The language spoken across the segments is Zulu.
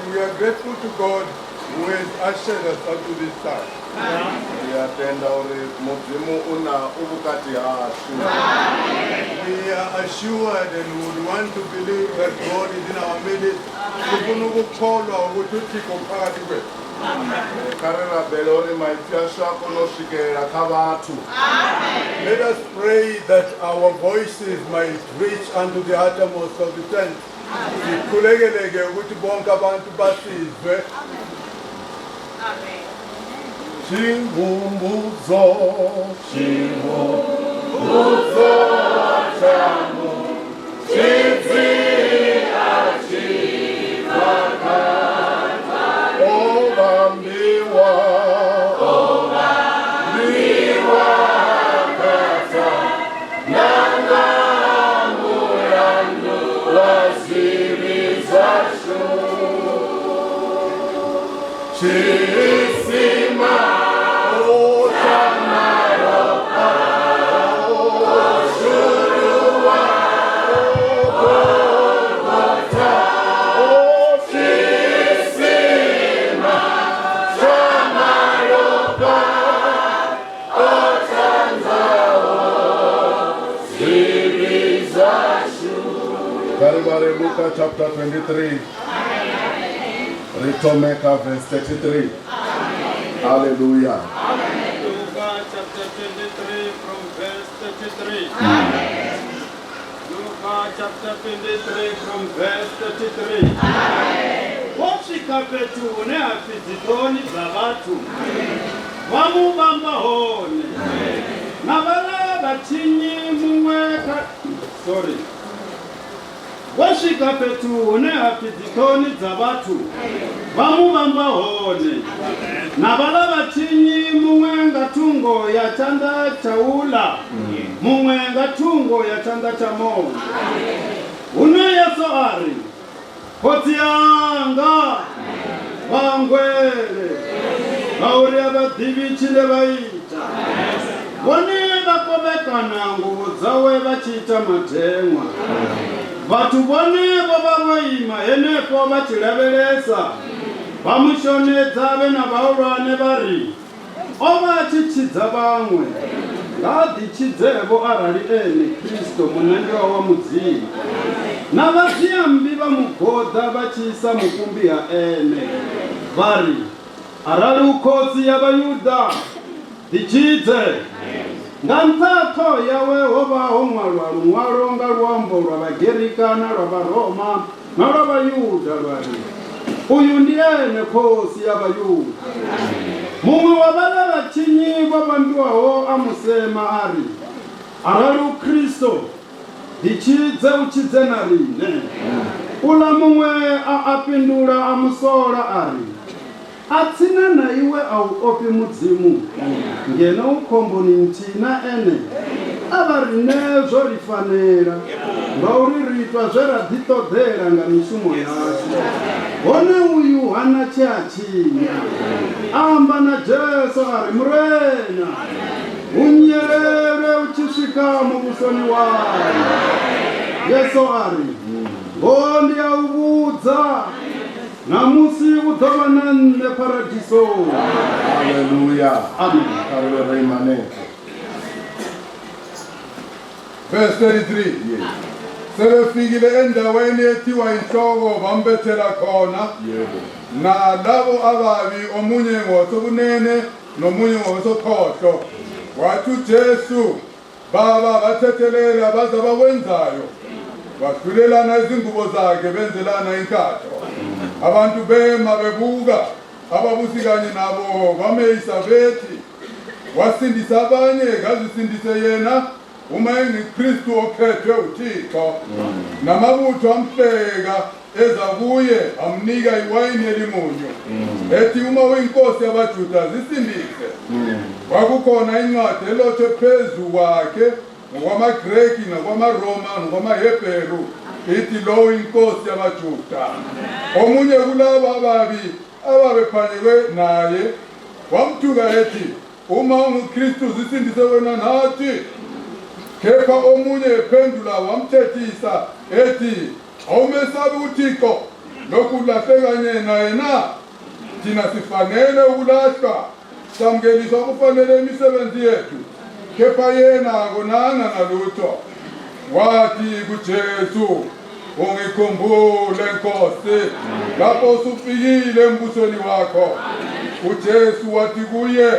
We are grateful to God who has ushered us up to this time. We are assured and would want to believe that God is in our midst. Let us pray that our voices might reach unto the uttermost of the tent. Chivumbuzo chamu chizi achivakata ovambiwa kata nangamurandu wasirizashu chisima Luka chapter 23. Ritomeka verse 33. Hallelujah. Luka chapter 23 from verse 33. Luka chapter 23 from verse 33. Wasvika petu neafizitoni zavatu vamuvamba hone navala vachinyi mumweka wasvika petu neafizitoni dzavatu vamuvamba hone navala vachinyi mumwe ngatungo yachanda chaula mumwe ngatungo yachanda chamoyo uno yeso ari kotsi yanga vangwele vauri avadhivi chile vaita vone vakovekana nguvu dzawe vachiita matemwa vatu vone vovavoima henepo vachilevelesa vamushonedza vena vaulwane vari ovachichidza vamwe ngadichidzevo arali ene Kristo munendiwa wa mudzimu navaziyambi vamugodha vachiisa mukumbi ha ene vari arali ukhosi yavayudha dichidze ngantsatho yawe hovaho mwalwa lumwalo nga lwambo lwavagerikana lwavaroma na lwavayuda lwari uyu ndi ene khosi yavayuda mumwe wa vala vachinyi vavambiwaho amusema ari arali ukristo dichidze uchidze na rine ula mumwe apindula amusola ari atsina na iwe au opi mudzimu ngena ukhomboni ntina ene avarinezvo rifanera ngauri ritwa zveradhitodhera nga mishumo yacho hone uyu hana cheachinya amba na Jesu ari murena unyerere uchisvika muvusoni wayo Yesu ari ngondi yauvudza namusi udzava nane paradiso. Hallelujah. Amen. Hallelujah. Verse 33. Sebefikile endaweni ethiwa inhloko bambethela khona na labo ababi omunye ngosokunene nomunye ngosokhohlo wathi uJesu baba bathethelela baza bakwenzayo bahlulelana izingubo zakhe benzelana inkatho abantu bema bebuka ababusi kanye nabo bameyisa bethi wasindisa abanye ngazisindise yena uma engikristu okhethwe uThixo namabutho amhleka eza kuye amnika iwayini elimunyu ethi uma uyinkosi yabaJuda zisindise kwakukhona incwadi elothe phezu kwakhe ngokwamaGreki nokwamaRoma nokwamaHebheru ithi lo inkosi yabaJuda omunye kulabo ababi ababephanyekwe naye wamthuka ethi uma ungukristu zisindise wena nathi kepha omunye ephendula wamthethisa ethi, awumesabi uThixo lokulahleka naye na? Thina sifanele ukulahlwa, samkeliswa kufanele imisebenzi yethu, kepha yena akonanga nalutho. Wathi kuJesu, ungikhumbule Nkosi lapho usufikile embusweni wakho. UJesu wathi kuye,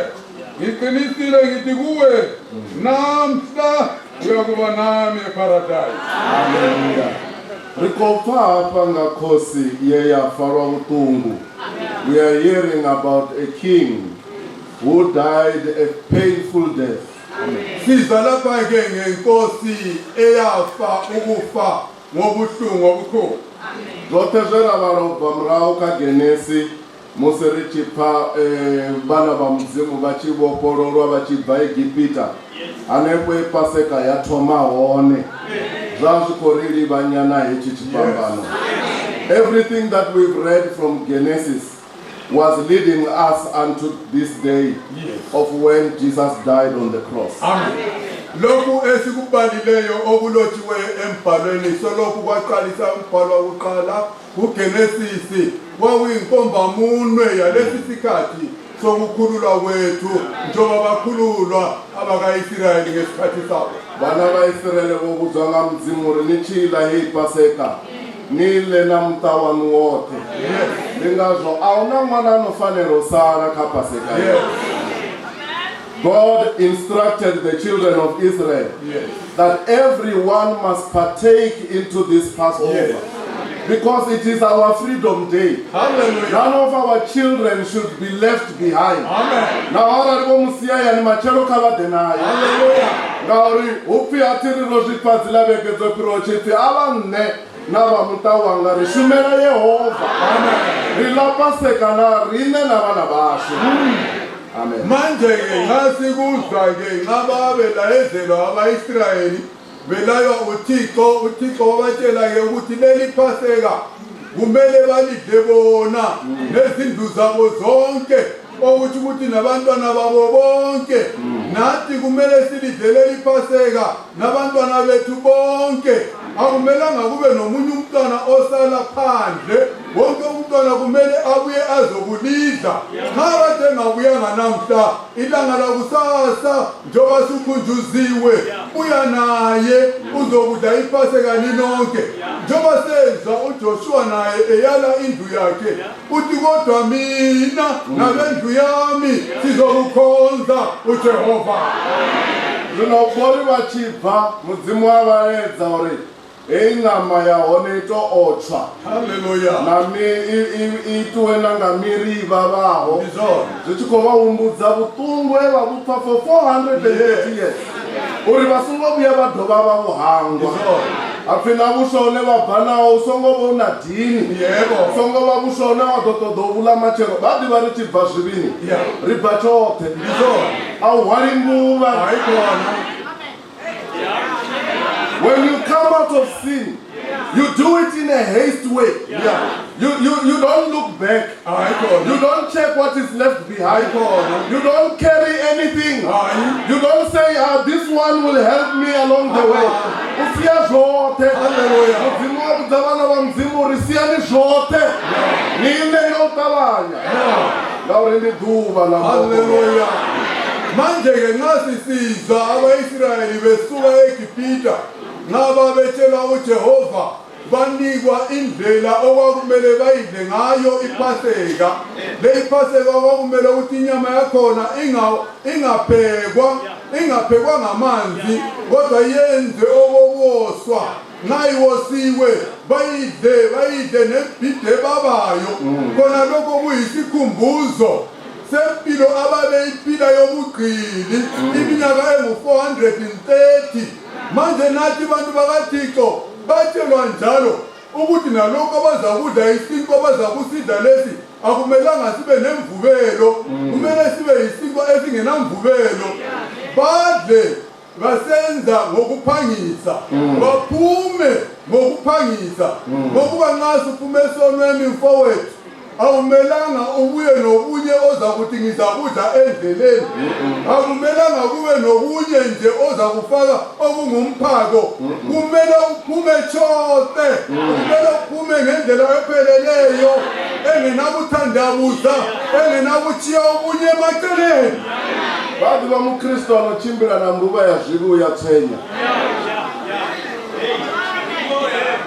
ngiqinisile ngithi kuwe, namhla uyakuba nami eparadise. Hallelujah. Rikofa hapa ngakosi ye yafarwa utungu. We are hearing about a king who died a painful death. Siza lapha ke ngenkosi eyafa ukufa ngobuhlungu obukhulu. Dotezera barobva murao ka Genesi muserichi pa bana ba muzimu vachivokororwa vachibva Egipita. Anepo Paseka yathoma hone. Zvazvikoriri vanyana hechi chipambano. Everything that we've read from Genesis was leading us unto this day of when Jesus died on the cross. Amen. Lokhu esikubalileyo okulotshiwe embhalweni solokhu kwaqalisa umbhalo wokuqala kuGenesis kwakuyinkomba munwe yalesi sikhathi sokukhululwa kwethu njengoba bakhululwa abakaIsrayeli ngesikhathi sabo. Vana vaIsraele vokuzwa nga Mzimu nichila hii Paseka nile na mtawanu wote. Lingazvo auna mwana anofanira sara ka Paseka. God instructed the children of Israel that everyone must partake into this Passover. Because it is our freedom day. Hallelujah. None of our children should be left behind. Amen. Hallelujah. Ngauri upi atiriro zvipadzila veke dzopiro chiti avanne nava mutawanga rishumera Yehova. Amen. Rilapaseka na rine na vana vasho. Amen. Manje ke ngasikuzwa ke ngababela ezelwa abaIsrayeli belaywa uThixo wabatshela ke ukuthi leli Paseka kumele balidle bona nezindlu zabo zonke ukuthi nabantwana babo bonke nathi kumele silidle leli Paseka nabantwana bethu bonke. Akumelanga kube nomunye umntwana osala phandle, wonke umntwana kumele abuye azokulidla. Ngabathe ngabuyanga namhla ilanga lakusasa njoba sukhunjuziwe buya naye uzokudla iPaseka ninonke. Njoba seza uJoshua naye eyala indlu yakhe uthi kodwa mina nabendlu yami sizokukhonza uJehova. Zvinokori vachibva mudzimu wavaedza uri inyama yahone itootshwa. Hallelujah. Nami itiwe nanga miriva vaho zvichikovaumbudza vutungu evavupfa for 480 years uri vasungovuya vadhova vavuhangwa apfina vushone vabhanawo usongovona dhini usongova vushone vadotodovula machero vadi vari chibva zvivini ribva chote auhwari nguva. When you come out of sin, you do it in a haste way. You don't look back. You don't check what is left behind. You don't carry anything. You don't say, this one will help me along the way. Hallelujah. Manje ke ngasisiza abaIsrayeli besuka eGibhita ngaba betshela uJehova banikwa indlela okwakumele bayidle ngayo iPaseka. Le iPaseka okwakumele ukuthi inyama yakhona ingaphekwa ngamanzi kodwa yenze okoboswa nayiwosiwe bayidle nebhide babayo khona lokho kuyisikhumbuzo sempilo ababeyiphila yobugqili iminyaka engu-430. Manje nathi bantu bakaThixo batshelwa njalo ukuthi nalokho abazakudla isinkwa abazakusidla lesi akumelanga sibe nemvubelo, kumele sibe yisinkwa esingenamvubelo. Badle basenza ngokuphangisa baphume ngokuphangisa ngokuba nxa suphume esonweni mfowethu awumelanga ubuye nobunye oza kuthi ngizakudla endleleni. Akumelanga kube nobunye nje oza kufaka okungumphako. Kumele uphume chote. Kumele uphume ngendlela epheleleyo engenakuthandabuza, engenakutshiya obunye emaceleni. Bathi bamuKristu anochimbira na mbuva ya zvivu yatsenya.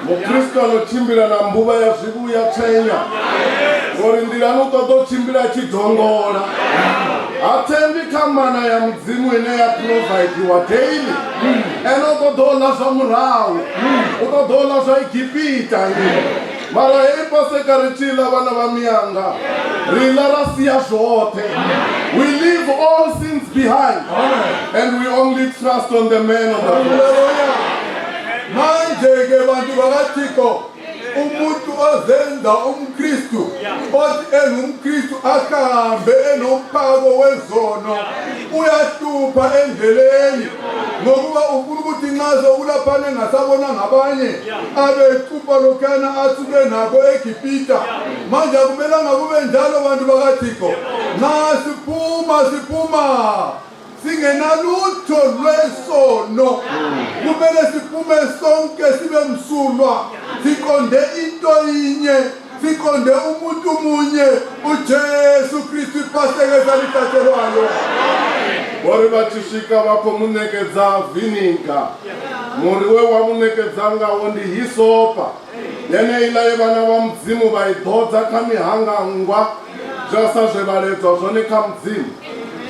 Mukristu anochimbira na mbuva ya zvivu yatsenya. Ngori ndira anotochimbira chidhongola. Atembi kamana ya mudzimu ine ya provide daily. Enotodola zva murau. Utodola zva Igipita. Mara ipaseka richila vana va miyanga. Rila rasiya zvote. We leave all sins behind. And we only trust on the man on the cross. Manje ke bantu bakaThixo umuntu ozenza umKristu othi engumKristu akahambe enomphako wezono uyahlupha endleleni ngokuba ufuna ukuthi nxa sokulaphana engasabona ngabanye abecupa lokhana asuke nako eGibhita. Manje akumelanga kube njalo bantu bakaThixo. Nxa siphuma singenalutho lwesono. Kumele siphume sonke sibe msulwa, siqonde into inye, siqonde umuntu munye, uJesu Kristu ipaseke salithathelwayo. Bori vachishika vakomunekedza vinika. Muriwe wamunekedzanga wondi hisopa. Yene ilaye vana va mudzimu vaidhodza kamihangangwa zvasa zvevaledzwa zvone kamudzimu.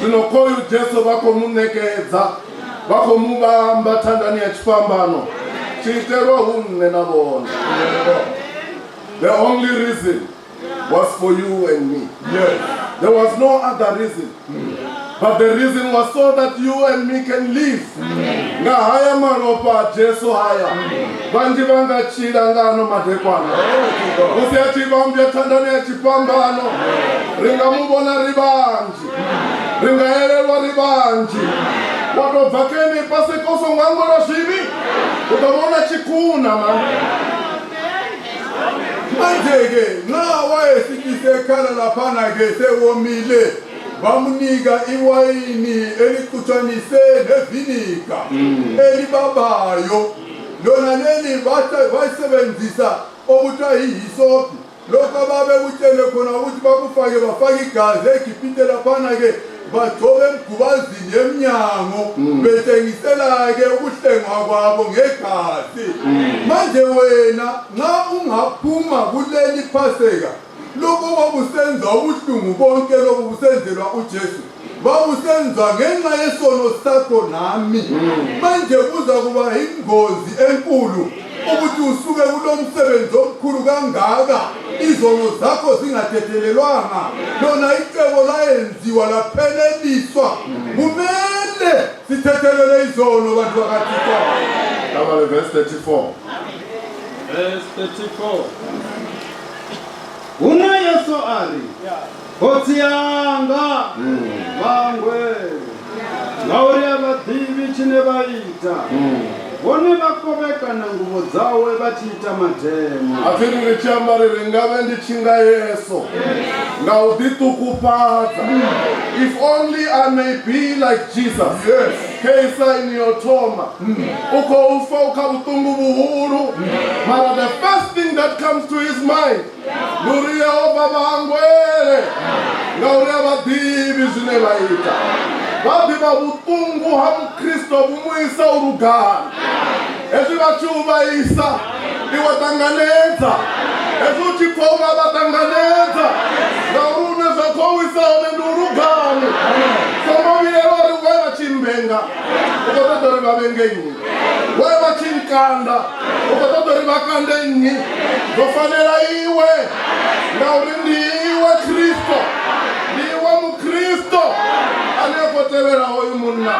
Zvino koyu Jesu vakomunekedza, vakomuvamba tandani yachipambano. Chiiterwa hunne navona. The only reason was for you and me. Yes. There was no other reason. But the reason was so that you and me can live. Nga haya maropa Jesu haya. Vanji vanga chida ngano madekwana. Usi achivambia tandani yachipambano. Ringa mubona ribanji. Ringa elelwa ribanji. Wato vakeni pasi koso mwango na shivi. Utamona chikuna man. Manjeke nxa wayesikhisekhala laphana ke sewomile bamunika iwayini eliquthanise nevinika elibabayo. Lona leli bayisebenzisa okuthiwa yihisopi. Lokho ababekutshele khona ukuthi bakufake bafake igazi eGibhite laphana ke bagcobe emgubazini emnyango bethengisela ke ukuhlengwa kwabo ngegazi. Manje wena nxa ungaphuma kuleli Paseka lokho babusenza ubuhlungu bonke lokho busenzelwa uJesu babusenza ngenxa yesono sakho nami. Manje kuza kuba ingozi enkulu ukuthi usuke kulomsebenzi omkhulu kangaka izono zakho zingathethelelwanga. Lona icebo layenziwa lapheleliswa. Kumele sithethelele izono bantu bakaThixo. Kama verse 34. Verse 34. Una Yesu ari. Kotsi yanga. Vangwe. Ngauri abadivi chine vaita. Vone vakovekana nguvo dzawe vachiita madhemo. Afiri richiambarire ngave ndichinga Yesu. Ngauditukupadza. If only I may be like Jesus. Yes. Keisa iniotoma. Uko ufa ukabutungu buhuru. Mara the first thing that comes to his mind. Nuria obaba angwele. Ngauria badivi zine vaita. Babi babutungu hamu Kristo bumuisa urugani. Ezi vachuva isa. Iwatanganeza. Ezi uchipoma batanganeza. Ngaurune zakowisa onendu urugani. Somo vilelori wewa chimbenga. Ukototori babengenyi. Wewa chinkanda. Ukototori bakandenyi. Zofanela iwe. Ngaurindi iwe Kristo. Niwe muKristo. Aliyekotevera hoyu munna.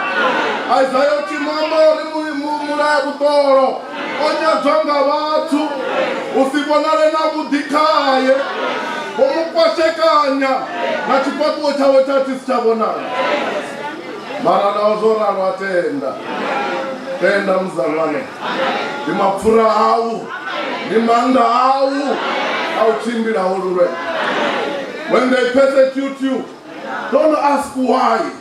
Aizayo chimama ori mumula butoro. Onyadzwanga vatu. Usibonale na budikaye. Umukwashekanya. Na chipatuo chawe chati sichabonana. Mara na ozora watenda. Tenda mzalwane. Ni mapfura au. Ni manda au. Au chimbira holure. When they persecute you, don't ask why.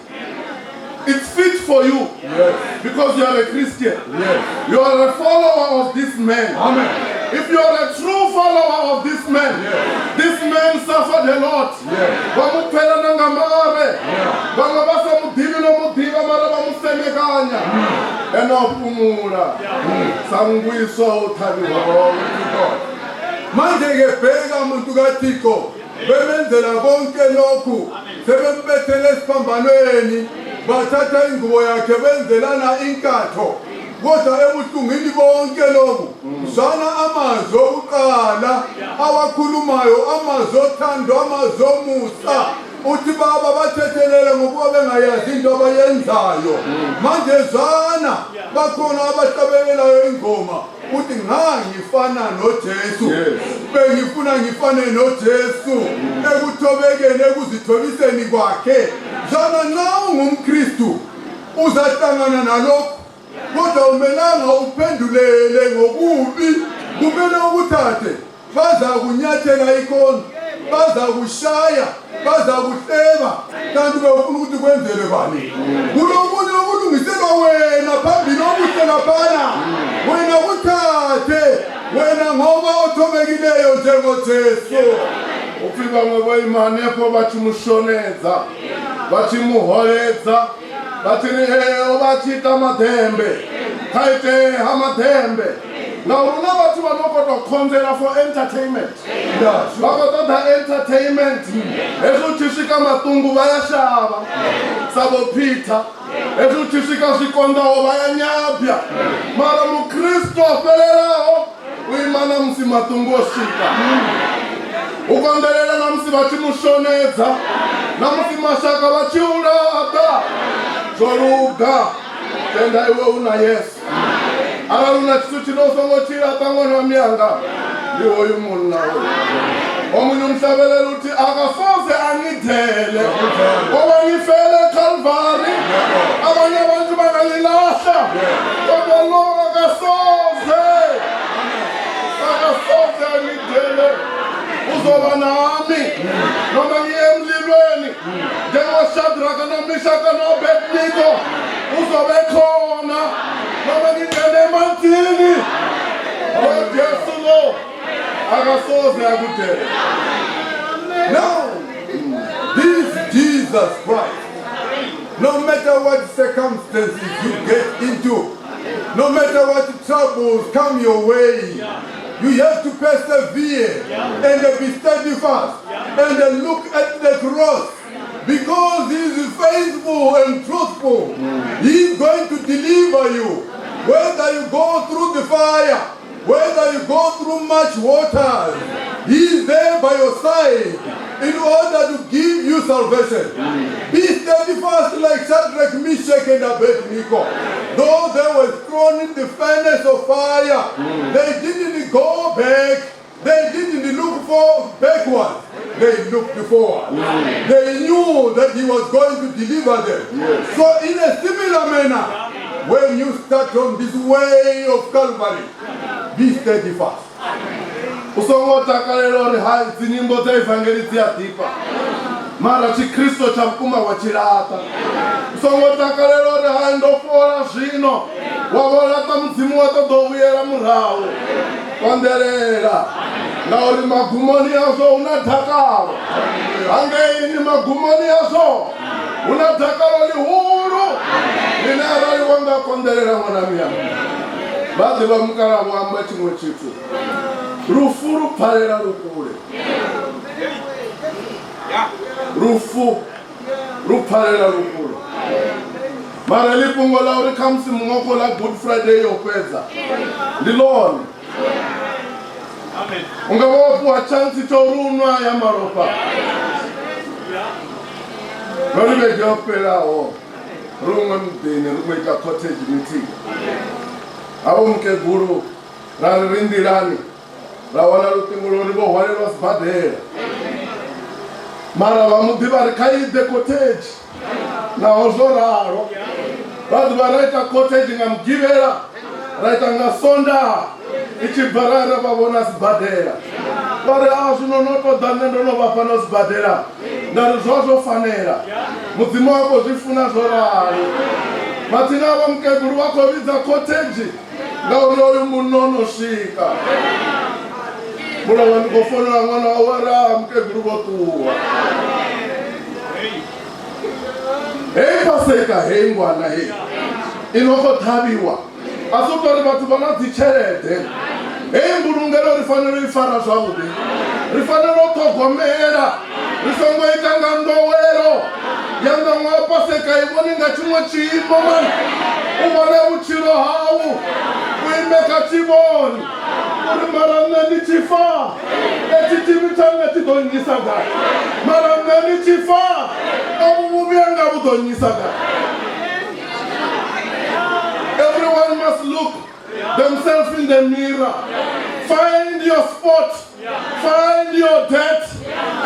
It's fit for you. Yes. Because you are a Christian. Yes. You are a follower of this man. Amen. If you are a true follower of this man, Yes. this man suffered a lot. Yes. Bamuphela nangamare. Bangabasa mudivi no mudiva mara bamusemekanya. Enophumula. Sanguyiswa uthabiwa. Glory to God. Manje ke bheka umuntu kaThixo bemenzela konke lokhu sebembethele esiphambanweni bathatha ingubo yakhe benzelana inkatho kodwa ebuhlungini bonke lokhu zana amazwi okuqala awakhulumayo amazwi othando amazwi omusa uthi baba bathethelele ngokuba bengayazi into abayenzayo manje zana bakhona abahlabelelayo ingoma uthi ngangifana noJesu bengifuna ngifane noJesu ekuthobekeni ekuzithobiseni kwakhe zana nxa ungumKristu uzahlangana nalokho kodwa umelanga uphendulele ngokubi kumele ukuthathe baza kunyathela ikona baza kushaya baza kuhleba kanti befuna ukuthi kwenzele bani kulokunye okulungiselwa wena phambili okuhle laphana wena kuthathe wena ngoba othobekileyo njengoJesu Ufika ngobayimani epho bathi mushonedza bathi muholedza bathi obathi tamadembe khaite hamadembe Now, never to another consider for entertainment. Bakotha entertainment. Ezuthishika matungu bayashaba. Sabo Peter. Ezuthishika sikonda bayanyabya. Mara mu Kristo apelelaho. Uimana msimatungu oshika. Ukondelela namsi bachi mushonedza. Namsi mashaka bachi urada. Zoruga. Tenda iwe una Yesu. Araluna chituchinoso ngochira tangona myanga ndiwo yumunna omunye umhlabelelo uthi akasoze angidele ngoba ngifele eCalvary abanye abantu bangilahla kodwa lo akasoze angidele uzoba nami noma ngiye emlilweni njengoShadraka noMeshaki noAbednego uzobe khona noma ngingene emanzini Yesu lo akasoze akudele. Now, this Jesus Christ, no matter what circumstances you get into, no matter what troubles come your way, you have to persevere and be steadfast and look at the cross. Because he is faithful and truthful, he is going to deliver you. Whether you go through the fire, whether you go through much water, he is there by your side in order to give you salvation. Be steadfast like Shadrach, Meshach, and Abednego. Though they were thrown in the furnace of fire, they didn't go back. They didn't look backwards. They looked forward. They knew that he was going to deliver them. So in a similar manner, when you start on this way of Calvary, be steadfast. Usongota kalelo ri hai zinyimbo za evangelisi ya tipa. Mara chi Kristo cha mkuma wachirata. Usongota kalelo ri hai ndofora zvino. Wavolata mzimu watodovuyera murawo. Kondelela. Nauri magumoni yazo unadhakalo. Angeini magumoni yazo unadhakalo lihuru. Ninarali wanga kondelela mwanamia. Baadhi wa mkara wamba chimwe chitu. Rufu ruphalela rukule. Rufu ruphalela rukule. Mara lipungo la uri kamsi mungoko la Good Friday yopeza. Ndilone. Amen. Ungawopu wa chansi chorunwa ya maropa. Noribe gyopela o. Runga mdini, rumeka cottage miti. Awo mke guru. Rari rindirani. Rawala rutingulo ribo wale wasbadera. Mara wa mudibari kaide cottage. Na ozoraro. Radu baraita cottage ngamgivera. right angasonda ichibharara vavona sibhadhera vari zvinonotodzana ndonovapa nosibhadhera ndari zvazvofanira mudzimu wako zvifuna zvorari matina vamukeguru vakovidza koteji ngauri oyu munonosvika mulova ndikofonera mwana wawara mukeguru votuwa hei paseka hei ngwana hei inokothaviwa asi utori vatu vana dzicherede hei mbulungelo rifanira ifara zvavudi rifanira utogomera risongoitanga ndowero yanga mwapaseka ivoninga chimwe chiimo mani uvone uchiro hawu uimeka chivoni uri maramneni chifa echitivi change chidonyisaga maramneni chifa ovuvuvyanga vudonyisaga. Everyone must look themselves in the mirror. Find your spot. Find your debt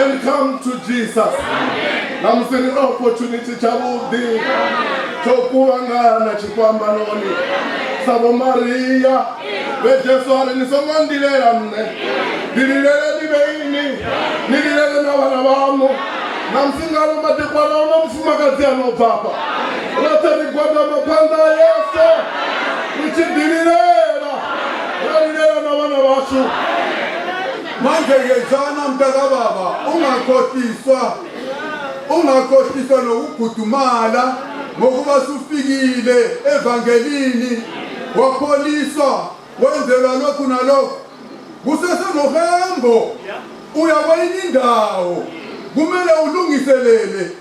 and come to Jesus. I'm saying an opportunity chavudi chokuvangana chikwambanoni Savo Maria vejesu ari nisongondilera mne dililele diveini nililele na vana vamu namsingalo matikwala unomfumakazi anopapa ratarigwada mapanda Yesu uchidililera ralilera na vana vasu manje yezana mtakababa ungakhohliswa nokugudumala ngokuba sufikile evangelini wapholiswa wenzelwa lokhu nalokhu kusesenohambo uya kwenye indawo kumele ulungiselele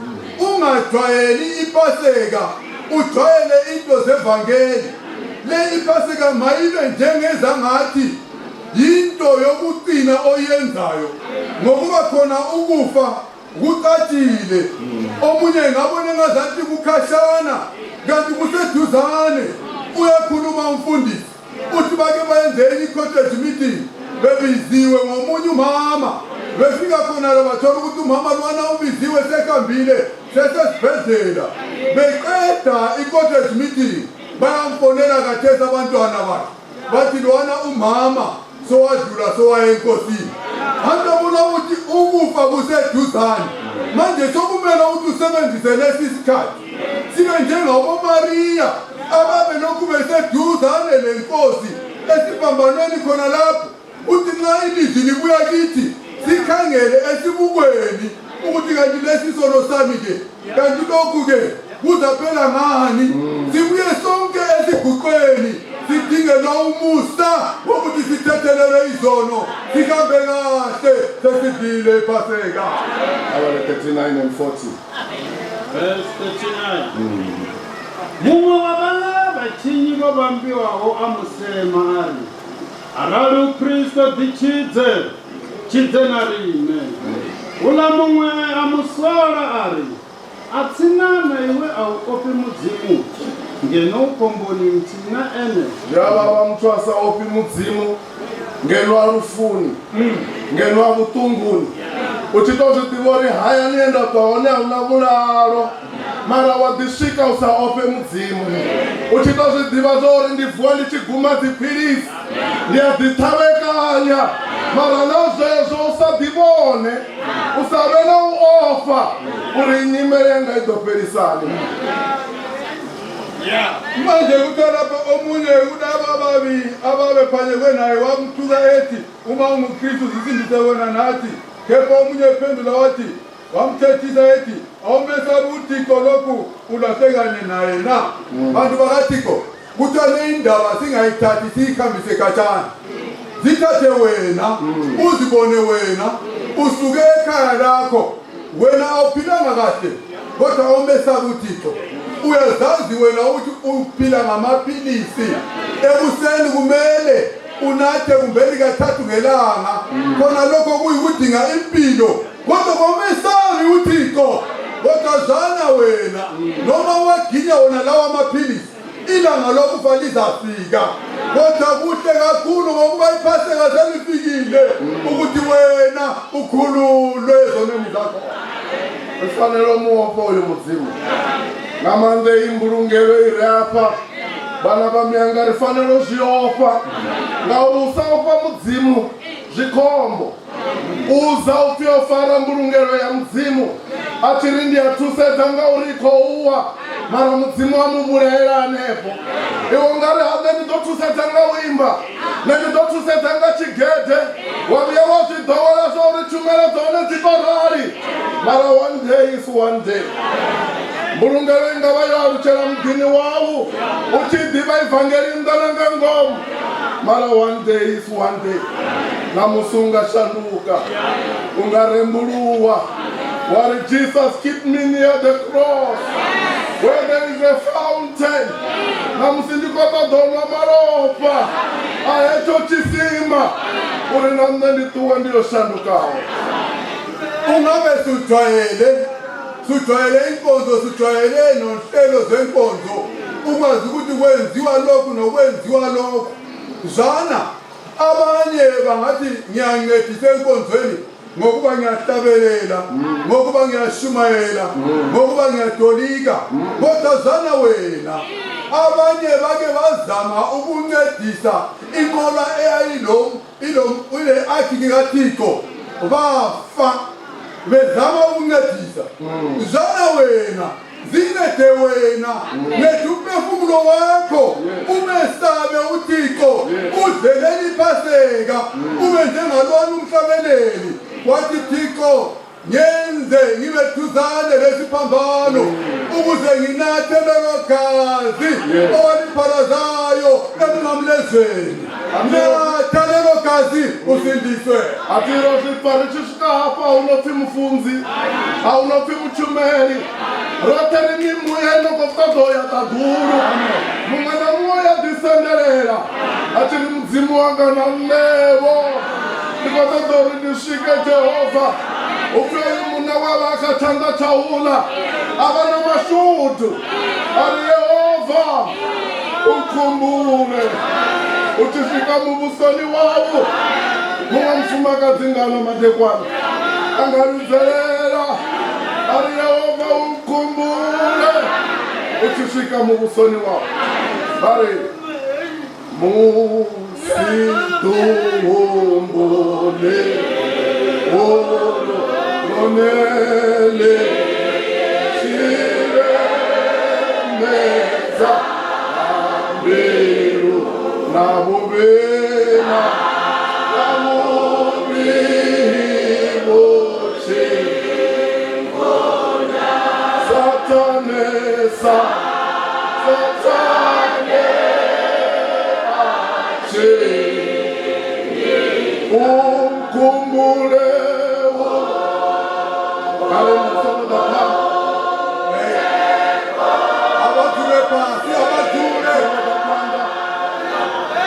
ungajwayeli ipaseka ujwayele into zevangeli le ipaseka mayibe njengezangathi yinto yokucina oyenzayo ngokuba khona ukufa kucatshile omunye ngabone ngazathi kukhashana kanti kuseduzane uyakhuluma umfundisi uthi bake bayenzeni i-cottage meeting bebiziwe ngomunye umama befika khona bathola ukuthi umama lwana ubiziwe sekambile sesesibhedlela beqeda i-cottage meeting bayamfonela kathesi abantwana bakhe bathi lwana umama sowadlula sowaye enkosini antabona ukuthi ukufa kuseduzane manje sokumele ukuthi usebenzise lesi sikhathi sibe njengaboMariya ababe lokhu beseduzane lenkosi esiphambanweni khona lapho uthi nxa ilizwi libuya kithi sikhangele esibukweni ukuthi kanti lesi sono sami ke kanti lokhu ke kuzaphela ngani sibuye sonke esiguqweni sidingela umusa wokuthi sithethelele izono sihambe kahle sesidlile ipaseka. Abale 39 and 40. Verse 39. Mumwe wabala bachinyi babambiwaho amusema ari arali uKristo chidze na rime ula mumwe amusola ari atsinana iwe aukopi mudzimu ngeno ukomboni mtina ene yava vamutwasa opi mudzimu ngeno arufuni ngeno avutunguni uchitozvitivori haya nienda kwaone hauna vulalo mara wadisvika usaope mudzimu uchitozvidiva zvouri ndibvuwa ndichiguma dzipirisi ndiyadzitavekanya mara nazvezvo usadivone usave nauofa uri nyimele yanga idoperisani manje kutalapha omunye kunaba ababe phanyekwe naye wamthuka ethi uma unguKristu zisindise wena nathi kepha omunye ephendula wathi wamthethisa ethi awumesabi uThixo lokhu ulahlekane naye na bantu bakaThixo kuthiwa le indaba singayithathi siyikhambise katshana zithathe wena uzibone wena usuke ekhaya lakho wena awuphilanga kahle kodwa awumesabi uThixo uyazazi wena ukuthi uphila ngamaphilisi ekuseni kumele unathe kumbeli kathathu ngelanga khona lokho kuyikudinga impilo kodwa komesabi uThixo kodwa zana wena noma waginya wona lawa amaphilisi ilanga lokufa lizafika kodwa kuhle kakhulu ngokuba iphaseka selifikile ukuthi wena ukhululwe ezonweni zakho ufanele umuopho uyu mudzimu ngamande imbulungelo iri apa Vana va mianga ri fanele zviyofa ngauri usaofa mudzimu zvikombo. Uza ufiyofara mbulungelo ya mudzimu achiri ndiyathusedza ngauri khouwa mara mudzimu wamubulahela anepo. Iwo ngari habe ndidothusedza ngawimba nendidothusedza ngachigedhe waviya wazvidhowola zvauri tshumelo dzone dzitorali mara one day is one day. Mbulungelo ingava yaluchela mudini wawu uchidiva ivhangeli mdananga ngomu mara one day is one day. Namusi ungashanduka ungarembuluwa wari Jesus keep me near the cross where there is a fountain. Namusi ndikotodonwa maropa ahecho chisima uri namne ndituwa ndiyoshandukawo. Ungabe sujwayele inkonzo sujwayele nohlelo zenkonzo ukwazi ukuthi kwenziwa lokhu nokwenziwa lokhu. Zana abanye bangathi ngiyancedisa enkonzweni ngokuba ngiyahlabelela ngokuba ngiyashumayela ngokuba ngiyatolika kodwa zana wena abanye bake bazama ukuncedisa inqola ile akhi kaThixo bafa bezama ukuncedisa. Zana wena zincede wena letha umphefumulo wakho umesabe uThixo udlelele iPhaseka ube njengalwana umhlabeleli wathi Thixo ngenze ngibe thuzane lesiphambano ukuze nginathe lelogazi owaliphalazayo emnqamlezweni. Natha lelogazi usindiswe. Atiro zvipari chisvika aunofi mufunzi aunofi muchumeri roteri mimuya inokokodoya tadhuru mumwe namumwe yadisenderera achiri mudzimu wanga nanevo ndikotodori ndisvike Jehovha upeyi muna wava akatanga chaula avana mashudu ari Yehova ukhumbule uchisvika muvusoni wavo mumwe mufumakadzi ngano madekwana angaridzelela ari Yehova ukhumbule uchisvika muvusoni wavo vari musituhumbule onele chiremedza ambiru nabubena namubiboche satanesa satane ache umkumbule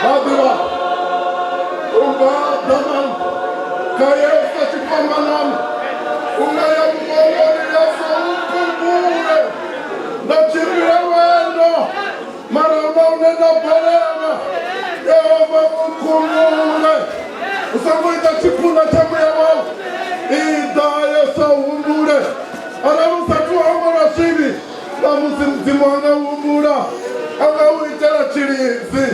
Badiwa, unga daman, kaya sa chipamanan, unga yang mongoli yasa ukumbure, na chibira wendo, maramone na parema, Yehova ukumbure, usamuita chipuna chamaya wao, ida yasa umbure, aramusatu amara shibi, namusimzimana umbura, angawitera chirizi.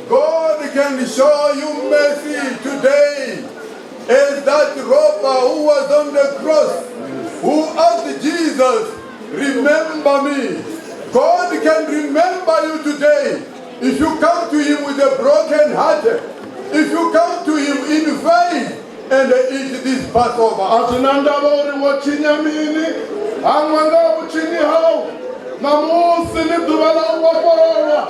God can show you mercy today as that robber who was on the cross, who asked Jesus, remember me. God can remember you today if you come to him with a broken heart, if you come to him in faith and eat this Passover. Namusi ni dubala uwaporwa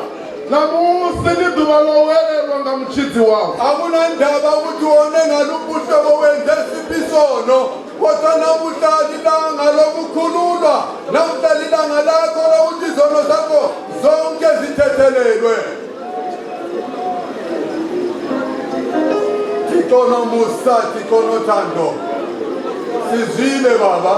namusi ni dubala uwerelwa nga mchidzi wao akuna ndaba kuti one ngalubuhlobo wenze sipisono kodwa namuhla lilanga lokukhululwa namuhla lilanga lakho lokuthi izono zakho zonke zithethelelwe. Thixo nomusa Thixo nothando sizwile Baba